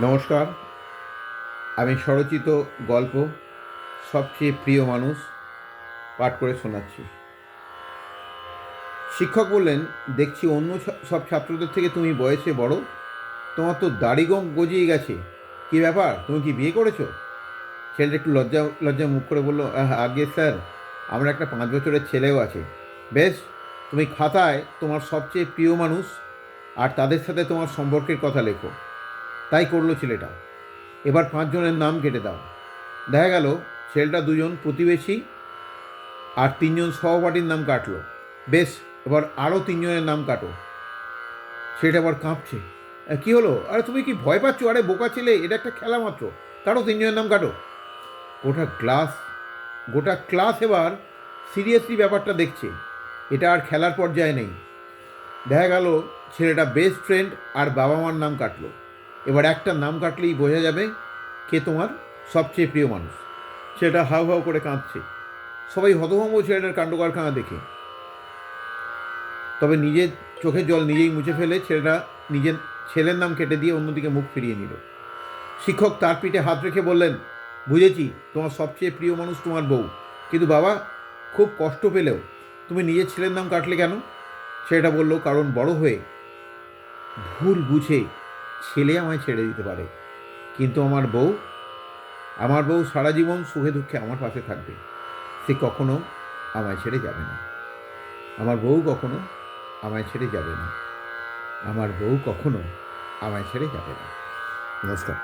নমস্কার। আমি স্বরচিত গল্প সবচেয়ে প্রিয় মানুষ পাঠ করে শোনাচ্ছি। শিক্ষক বললেন, দেখছি অন্য সব ছাত্রদের থেকে তুমি বয়সে বড়, তোমার তো দাড়ি গজিয়ে গেছে, কী ব্যাপার, তুমি কি বিয়ে করেছো? ছেলেটা একটু লজ্জা লজ্জা মুখ করে বলল, আগে স্যার, আমার একটা 5 বছরের ছেলেও আছে। বেশ, তুমি খাতায় তোমার সবচেয়ে প্রিয় মানুষ আর তাদের সাথে তোমার সম্পর্কের কথা লেখো। তাই করলো ছেলেটা। এবার 5 জনের নাম কেটে দাও। দেখা গেল ছেলেটা 2জন প্রতিবেশী আর 3জন সহপাঠীর নাম কাটলো। বেশ, এবার আরও 3জনের নাম কাটো। সেটা আবার কাঁপছে। কী হলো? আরে তুমি কি ভয় পাচ্ছ? আরে বোকা ছেলে, এটা একটা খেলা মাত্র। কাটো, 3জনের নাম কাটো। গোটা ক্লাস গোটা ক্লাস এবার সিরিয়াসলি ব্যাপারটা দেখছে। এটা আর খেলার পর্যায়ে নেই। দেখা গেল ছেলেটা বেস্ট ফ্রেন্ড আর বাবা মার নাম কাটলো। এবার একটা নাম কাটলেই বোঝা যাবে কে তোমার সবচেয়ে প্রিয় মানুষ। সেটা হাউ হাউ করে কাঁদছে। সবাই হতভম্ব ছেলেটার কাণ্ডকারখানা দেখে। তবে নিজের চোখের জল নিজেই মুছে ফেলে ছেলেটা নিজের ছেলের নাম কেটে দিয়ে অন্যদিকে মুখ ফিরিয়ে নিল। শিক্ষক তার পিঠে হাত রেখে বললেন, বুঝেছি তোমার সবচেয়ে প্রিয় মানুষ তোমার বউ, কিন্তু বাবা, খুব কষ্ট পেলেও তুমি নিজের ছেলের নাম কাটলে কেন? ছেলেটা বলল, কারণ বড় হয়ে ভুল বুঝে ছেলে আমায় ছেড়ে দিতে পারে, কিন্তু আমার বউ সারা জীবন সুখে দুঃখে আমার পাশে থাকবে। সে কখনো আমায় ছেড়ে যাবে না। আমার বউ কখনো আমায় ছেড়ে যাবে না। আমার বউ কখনো আমায় ছেড়ে যাবে না। নমস্কার।